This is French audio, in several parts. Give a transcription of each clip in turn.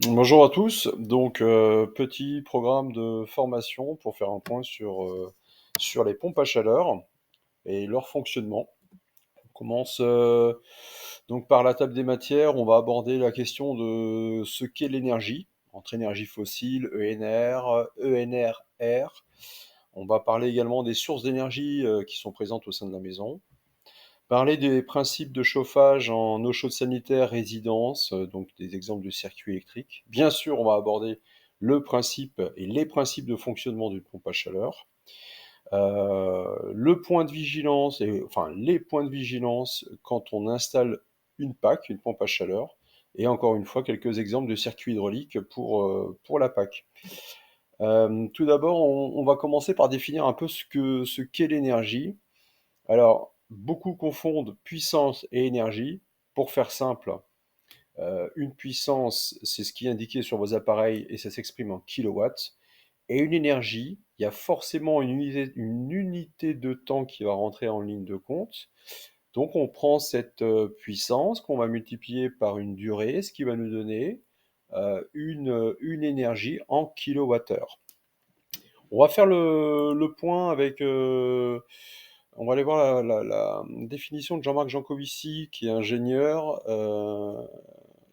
Bonjour à tous. Donc, petit programme de formation pour faire un point sur les pompes à chaleur et leur fonctionnement. On commence donc par la table des matières. On va aborder la question de ce qu'est l'énergie, entre énergie fossile, ENR, ENR-R. On va parler également des sources d'énergie qui sont présentes au sein de la maison. Parler des principes de chauffage en eau chaude sanitaire résidence, donc des exemples de circuits électriques. Bien sûr, on va aborder le principe et les principes de fonctionnement d'une pompe à chaleur. Le point de vigilance, enfin les points de vigilance quand on installe une PAC, une pompe à chaleur. Et encore une fois, quelques exemples de circuits hydrauliques pour la PAC. Tout d'abord, on va commencer par définir un peu ce qu'est l'énergie. Alors, beaucoup confondent puissance et énergie. Pour faire simple, une puissance, c'est ce qui est indiqué sur vos appareils et ça s'exprime en kilowatts. Et une énergie, il y a forcément une unité de temps qui va rentrer en ligne de compte. Donc on prend cette puissance qu'on va multiplier par une durée, ce qui va nous donner une énergie en kilowattheure. On va faire le point avec on va aller voir la définition de Jean-Marc Jancovici, qui est ingénieur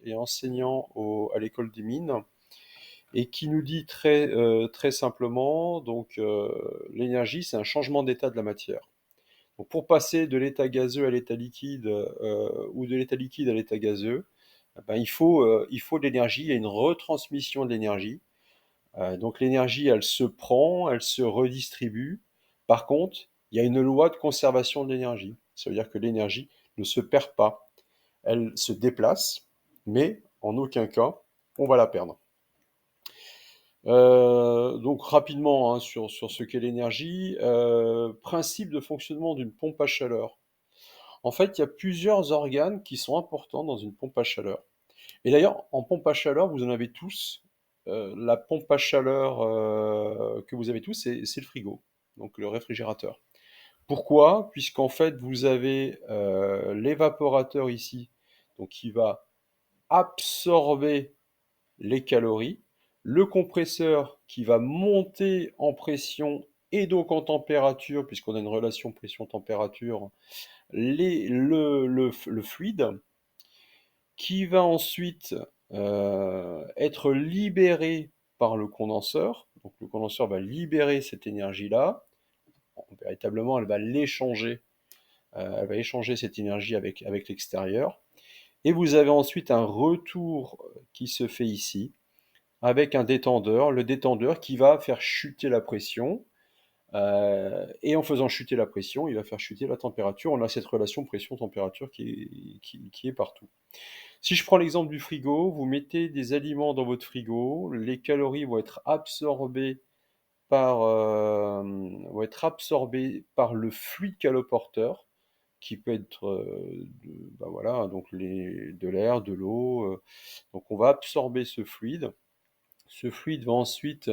et enseignant à l'école des mines, et qui nous dit très simplement, donc l'énergie, c'est un changement d'état de la matière. Donc pour passer de l'état gazeux à l'état liquide, ou de l'état liquide à l'état gazeux, ben, il faut de l'énergie, il y a une retransmission de l'énergie. Donc l'énergie, elle se prend, elle se redistribue. Par contre, il y a une loi de conservation de l'énergie. Ça veut dire que l'énergie ne se perd pas. Elle se déplace, mais en aucun cas, on va la perdre. Donc rapidement, hein, sur ce qu'est l'énergie, principe de fonctionnement d'une pompe à chaleur. En fait, il y a plusieurs organes qui sont importants dans une pompe à chaleur. Et d'ailleurs, en pompe à chaleur, vous en avez tous. La pompe à chaleur que vous avez tous, c'est le frigo, donc le réfrigérateur. Pourquoi? Puisqu'en fait, vous avez l'évaporateur ici, donc qui va absorber les calories, le compresseur qui va monter en pression et donc en température, puisqu'on a une relation pression-température, le fluide, qui va ensuite être libéré par le condenseur. Donc le condenseur va libérer cette énergie-là. Véritablement, elle va échanger cette énergie avec l'extérieur. Et vous avez ensuite un retour qui se fait ici avec un détendeur, le détendeur qui va faire chuter la pression. Et en faisant chuter la pression, il va faire chuter la température. On a cette relation pression-température qui est partout. Si je prends l'exemple du frigo, vous mettez des aliments dans votre frigo, les calories vont être absorbées par le fluide caloporteur, qui peut être ben voilà, donc de l'air, de l'eau. Donc on va absorber ce fluide. Ce fluide va ensuite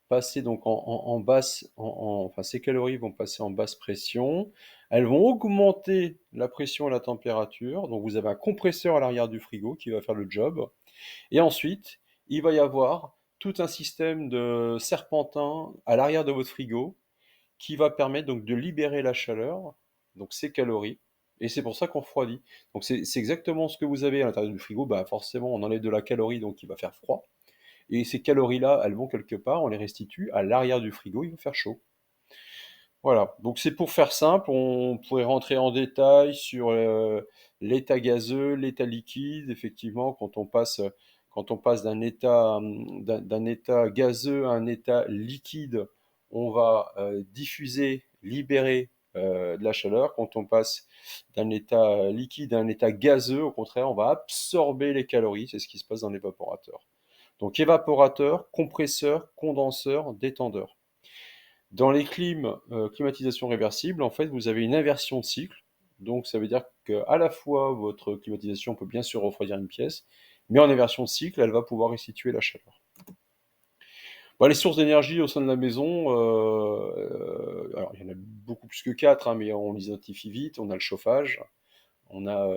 passer donc en basse, enfin ces calories vont passer en basse pression. Elles vont augmenter la pression et la température. Donc vous avez un compresseur à l'arrière du frigo qui va faire le job. Et ensuite, il va y avoir tout un système de serpentin à l'arrière de votre frigo qui va permettre donc de libérer la chaleur, donc ces calories. Et c'est pour ça qu'on refroidit. Donc c'est exactement ce que vous avez à l'intérieur du frigo. Bah forcément, on enlève de la calorie, donc il va faire froid. Et ces calories-là, elles vont quelque part, on les restitue à l'arrière du frigo, il va faire chaud. Voilà, donc c'est pour faire simple, on pourrait rentrer en détail sur l'état gazeux, l'état liquide. Effectivement, quand on passe d'un état gazeux à un état liquide, on va diffuser, libérer de la chaleur. Quand on passe d'un état liquide à un état gazeux, au contraire, on va absorber les calories. C'est ce qui se passe dans l'évaporateur. Donc évaporateur, compresseur, condenseur, détendeur. Dans les climatisation réversible, en fait, vous avez une inversion de cycle. Donc ça veut dire qu'à la fois votre climatisation peut bien sûr refroidir une pièce, mais en inversion de cycle, elle va pouvoir restituer la chaleur. Bon, les sources d'énergie au sein de la maison, alors il y en a beaucoup plus que quatre, hein, mais on les identifie vite. On a le chauffage, on a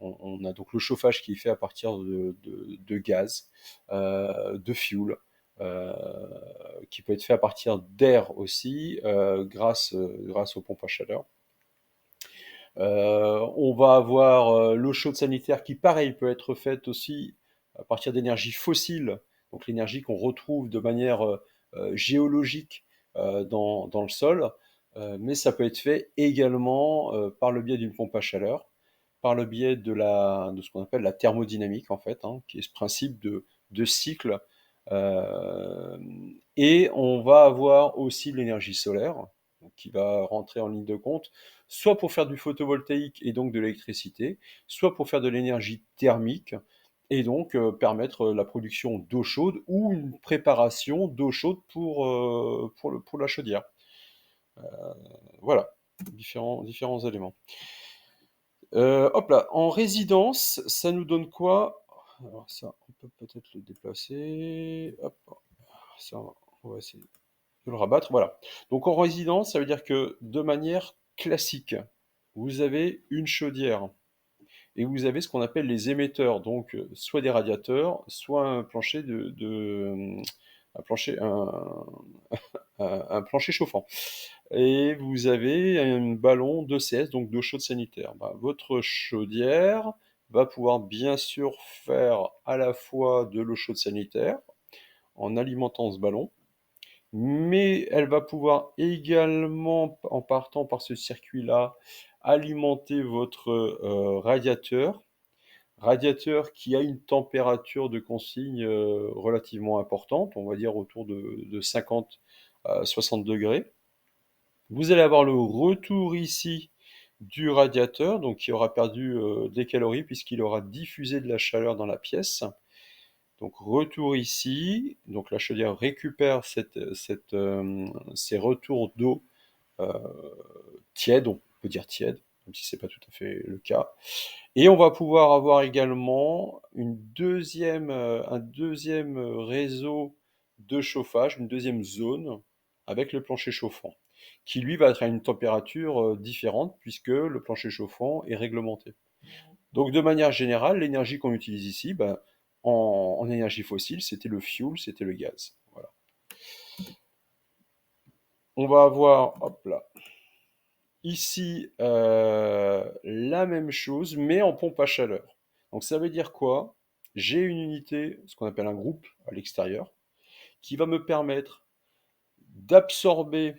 On a donc le chauffage qui est fait à partir de gaz, de fuel, euh, qui peut être fait à partir d'air aussi, grâce aux pompes à chaleur. On va avoir l'eau chaude sanitaire qui, pareil, peut être faite aussi à partir d'énergie fossile, donc l'énergie qu'on retrouve de manière géologique dans le sol, mais ça peut être fait également par le biais d'une pompe à chaleur, par le biais de ce qu'on appelle la thermodynamique, en fait, hein, qui est ce principe de cycle. Euh, et on va avoir aussi l'énergie solaire, donc qui va rentrer en ligne de compte, soit pour faire du photovoltaïque et donc de l'électricité, soit pour faire de l'énergie thermique et donc permettre la production d'eau chaude ou une préparation d'eau chaude pour la chaudière. Voilà, différents éléments. Hop là, en résidence, ça nous donne quoi? Alors ça, on peut peut-être le déplacer. Hop, ça, on va essayer de le rabattre. Voilà. Donc en résidence, ça veut dire que de manière classique, vous avez une chaudière et vous avez ce qu'on appelle les émetteurs, donc soit des radiateurs, soit un plancher un plancher, un plancher chauffant. Et vous avez un ballon d'ECS, donc d'eau chaude sanitaire. Bah, votre chaudière va pouvoir bien sûr faire à la fois de l'eau chaude sanitaire en alimentant ce ballon, mais elle va pouvoir également, en partant par ce circuit-là, alimenter votre radiateur qui a une température de consigne relativement importante, on va dire autour de 50 à 60 degrés. Vous allez avoir le retour ici du radiateur, donc qui aura perdu des calories puisqu'il aura diffusé de la chaleur dans la pièce. Donc retour ici, donc la chaudière récupère ces retours d'eau euh, tiède, on peut dire tiède, même si c'est pas tout à fait le cas. Et on va pouvoir avoir également un deuxième réseau de chauffage, une deuxième zone avec le plancher chauffant, qui lui va être à une température différente puisque le plancher chauffant est réglementé. Donc de manière générale, l'énergie qu'on utilise ici, ben, en énergie fossile, c'était le fuel, c'était le gaz. Voilà. On va avoir, hop là, ici la même chose, mais en pompe à chaleur. Donc ça veut dire quoi? J'ai une unité, ce qu'on appelle un groupe à l'extérieur, qui va me permettre d'absorber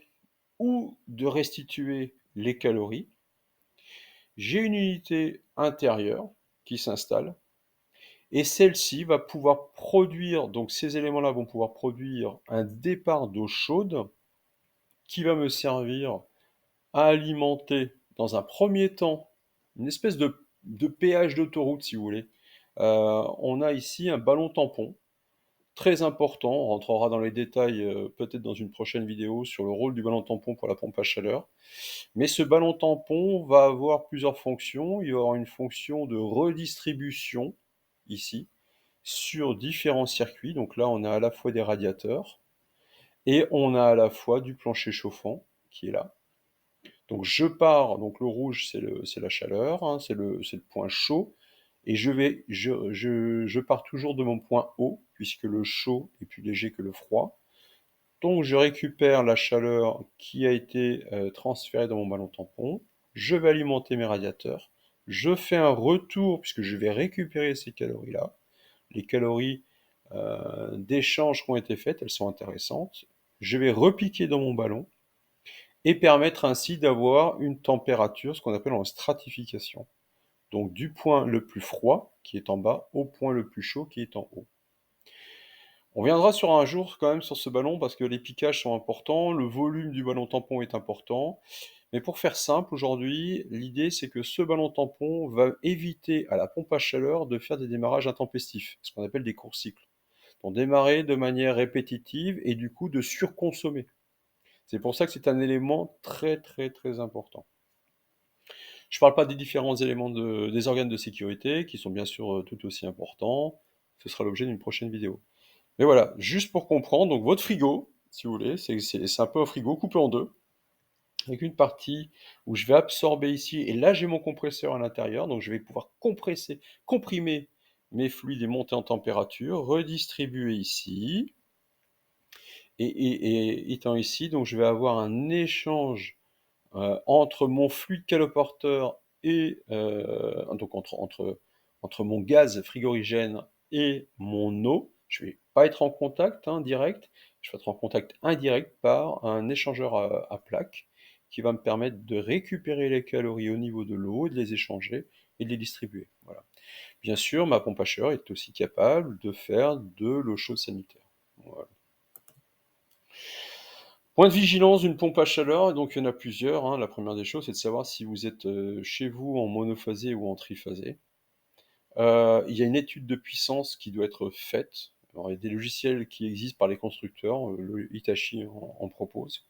ou de restituer les calories. J'ai une unité intérieure qui s'installe et celle-ci va pouvoir produire, donc ces éléments-là vont pouvoir produire un départ d'eau chaude qui va me servir à alimenter dans un premier temps une espèce de péage d'autoroute, si vous voulez. On a ici un ballon tampon, très important. On rentrera dans les détails peut-être dans une prochaine vidéo sur le rôle du ballon tampon pour la pompe à chaleur. Mais ce ballon tampon va avoir plusieurs fonctions. Il va avoir une fonction de redistribution ici sur différents circuits. Donc là, on a à la fois des radiateurs et on a à la fois du plancher chauffant qui est là. Donc je pars, donc le rouge c'est la chaleur, hein, c'est le point chaud, et je pars toujours de mon point haut, puisque le chaud est plus léger que le froid. Donc je récupère la chaleur qui a été transférée dans mon ballon tampon, je vais alimenter mes radiateurs, je fais un retour, puisque je vais récupérer ces calories-là. Les calories d'échange qui ont été faites, elles sont intéressantes. Je vais repiquer dans mon ballon, et permettre ainsi d'avoir une température, ce qu'on appelle en stratification. Donc du point le plus froid, qui est en bas, au point le plus chaud, qui est en haut. On viendra sur un jour quand même sur ce ballon parce que les piquages sont importants, le volume du ballon tampon est important. Mais pour faire simple, aujourd'hui, l'idée c'est que ce ballon tampon va éviter à la pompe à chaleur de faire des démarrages intempestifs, ce qu'on appelle des courts cycles. Donc démarrer de manière répétitive et du coup de surconsommer. C'est pour ça que c'est un élément très très très important. Je ne parle pas des différents éléments des organes de sécurité, qui sont bien sûr tout aussi importants. Ce sera l'objet d'une prochaine vidéo. Mais voilà, juste pour comprendre, donc votre frigo, si vous voulez, c'est un peu un frigo coupé en deux. avec une partie où je vais absorber ici, et là j'ai mon compresseur à l'intérieur, donc je vais pouvoir comprimer mes fluides et monter en température, redistribuer ici, et étant ici, donc je vais avoir un échange entre mon fluide caloporteur et donc entre mon gaz frigorigène et mon eau. Je ne vais pas être en contact direct, je vais être en contact indirect par un échangeur à plaques qui va me permettre de récupérer les calories au niveau de l'eau, de les échanger et de les distribuer. Voilà. Bien sûr, ma pompe à chaleur est aussi capable de faire de l'eau chaude sanitaire. Voilà. Point de vigilance d'une pompe à chaleur, donc il y en a plusieurs, hein. La première des choses, c'est de savoir si vous êtes chez vous en monophasé ou en triphasé. Il y a une étude de puissance qui doit être faite. Alors, il y a des logiciels qui existent par les constructeurs, le Hitachi en propose.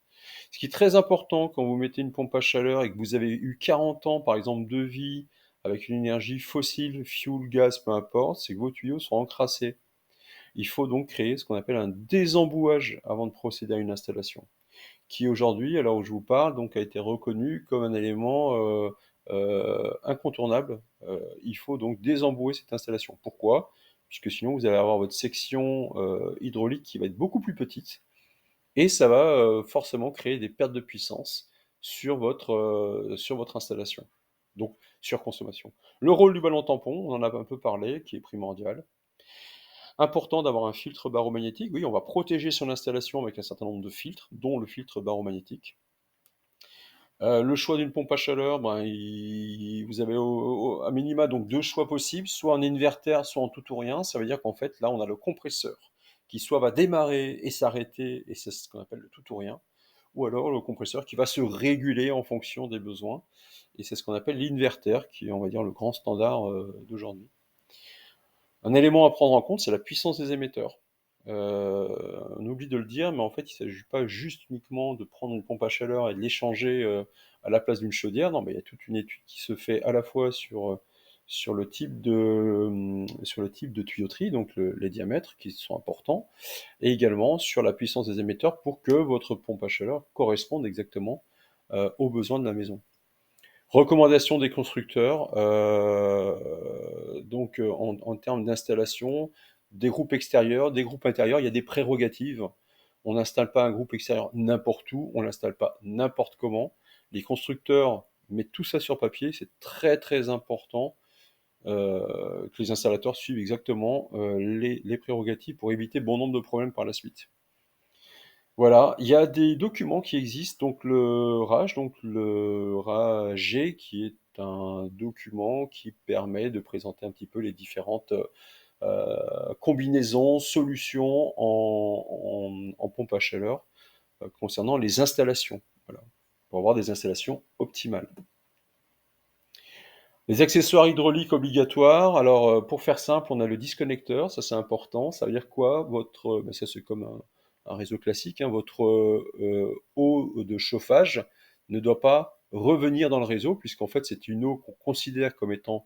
Ce qui est très important quand vous mettez une pompe à chaleur et que vous avez eu 40 ans, par exemple, de vie avec une énergie fossile, fuel, gaz, peu importe, c'est que vos tuyaux sont encrassés. Il faut donc créer ce qu'on appelle un désembouage avant de procéder à une installation, qui aujourd'hui, à l'heure où je vous parle, donc a été reconnu comme un élément incontournable. Il faut donc désembouer cette installation. Pourquoi? Puisque sinon vous allez avoir votre section hydraulique qui va être beaucoup plus petite, et ça va forcément créer des pertes de puissance sur votre installation. Donc surconsommation. Le rôle du ballon tampon, on en a un peu parlé, qui est primordial. Important d'avoir un filtre baromagnétique. Oui, on va protéger son installation avec un certain nombre de filtres, dont le filtre baromagnétique. Le choix d'une pompe à chaleur, ben, vous avez à minima donc deux choix possibles, soit en inverter, soit en tout ou rien. Ça veut dire qu'en fait, là, on a le compresseur qui soit va démarrer et s'arrêter, et c'est ce qu'on appelle le tout ou rien, ou alors le compresseur qui va se réguler en fonction des besoins, et c'est ce qu'on appelle l'inverter, qui est, on va dire, le grand standard d'aujourd'hui. Un élément à prendre en compte, c'est la puissance des émetteurs. On oublie de le dire, mais en fait, il ne s'agit pas juste uniquement de prendre une pompe à chaleur et de l'échanger à la place d'une chaudière. Non, mais il y a toute une étude qui se fait à la fois sur le type de tuyauterie, donc les diamètres qui sont importants, et également sur la puissance des émetteurs pour que votre pompe à chaleur corresponde exactement aux besoins de la maison. Recommandation des constructeurs, donc en termes d'installation, des groupes extérieurs, des groupes intérieurs, il y a des prérogatives. On n'installe pas un groupe extérieur n'importe où, on l'installe pas n'importe comment. Les constructeurs mettent tout ça sur papier, c'est très très important que les installateurs suivent exactement les prérogatives pour éviter bon nombre de problèmes par la suite. Voilà, il y a des documents qui existent, donc le RAG, donc le RAG, qui est un document qui permet de présenter un petit peu les différentes combinaisons, solutions en pompe à chaleur concernant les installations, voilà, pour avoir des installations optimales. Les accessoires hydrauliques obligatoires, alors pour faire simple, on a le disconnecteur, ça c'est important, ça veut dire quoi? Ben, ça c'est comme un réseau classique, hein, votre eau de chauffage ne doit pas revenir dans le réseau, puisqu'en fait c'est une eau qu'on considère comme étant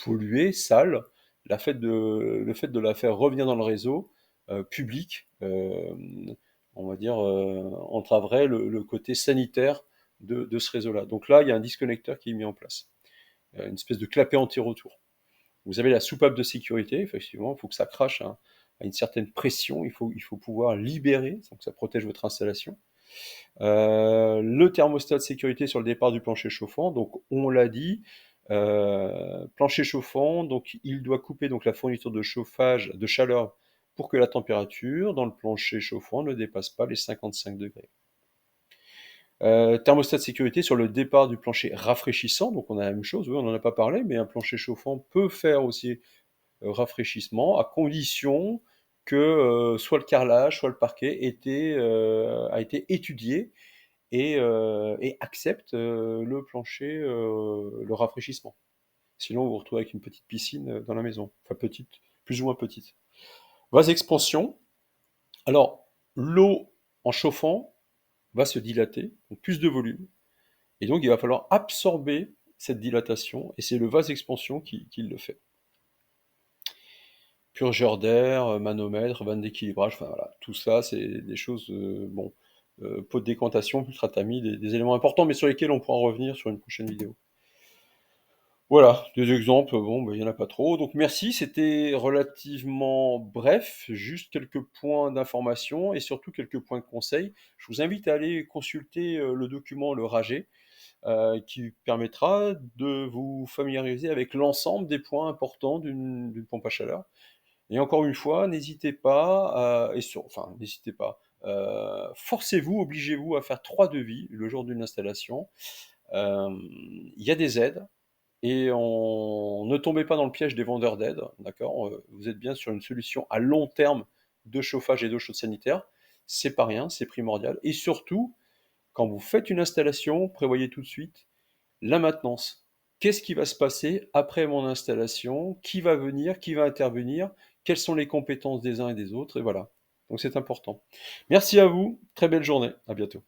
polluée, sale. Le fait de la faire revenir dans le réseau public, on va dire, entraverait le côté sanitaire de ce réseau-là. Donc là, il y a un disconnecteur qui est mis en place, une espèce de clapet anti-retour. Vous avez la soupape de sécurité, effectivement, il faut que ça crache à une certaine pression, il faut pouvoir libérer, donc ça protège votre installation. Le thermostat de sécurité sur le départ du plancher chauffant, donc on l'a dit, plancher chauffant, donc il doit couper donc la fourniture de chauffage, de chaleur, pour que la température dans le plancher chauffant ne dépasse pas les 55 degrés. Thermostat de sécurité sur le départ du plancher rafraîchissant, donc on a la même chose, oui, on n'en a pas parlé, mais un plancher chauffant peut faire aussi rafraîchissement, à condition que soit le carrelage, soit le parquet a été étudié et accepte le plancher, le rafraîchissement. Sinon, vous vous retrouvez avec une petite piscine dans la maison, enfin petite, plus ou moins petite. Vase expansion. Alors, l'eau en chauffant va se dilater, donc plus de volume. Et donc, il va falloir absorber cette dilatation, et c'est le vase expansion qui le fait. Purgeur d'air, manomètre, vanne d'équilibrage, enfin voilà, tout ça, c'est des choses, bon, pot de décantation, filtre-à-tamis, des éléments importants, mais sur lesquels on pourra revenir sur une prochaine vidéo. Voilà, des exemples, bon, bah, il y en a pas trop. Donc merci, c'était relativement bref, juste quelques points d'information et surtout quelques points de conseil. Je vous invite à aller consulter, le document Le Rager, qui permettra de vous familiariser avec l'ensemble des points importants d'une pompe à chaleur. Et encore une fois, n'hésitez pas enfin, n'hésitez pas, forcez-vous, obligez-vous à faire 3 devis le jour d'une installation. Il y a des aides et ne tombez pas dans le piège des vendeurs d'aides, d'accord? Vous êtes bien sur une solution à long terme de chauffage et d'eau chaude sanitaire. C'est pas rien, c'est primordial. Et surtout, quand vous faites une installation, prévoyez tout de suite la maintenance. Qu'est-ce qui va se passer après mon installation? Qui va venir? Qui va intervenir? Quelles sont les compétences des uns et des autres? Et voilà. Donc c'est important. Merci à vous. Très belle journée. À bientôt.